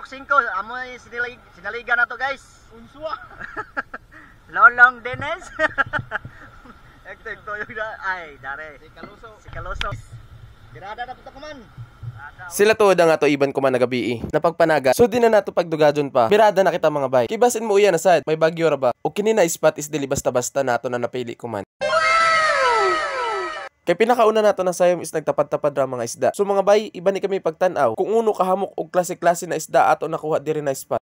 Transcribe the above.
5 amoy sinaligan na to guys. Unswa. Lolong Dennis. Ekto yung ay dare. Si Kaluso. Dirada na puta kuman. Sila tuod ang ato iban ko man nagabi napagpanaga. So di na nato pagdugadon pa. Birada na kita mga bay. Kibasin mo uyan asad. May bagyo ra ba? O kini na spot is dili basta-basta nato na napili ko man. Kay pinakauna nato na sayom is nagtapad-tapad ra mga isda. So mga bay, iba ni kami pagtan-aw. Kung uno kahamok og klase-klase na isda ato nakuha diri na spot.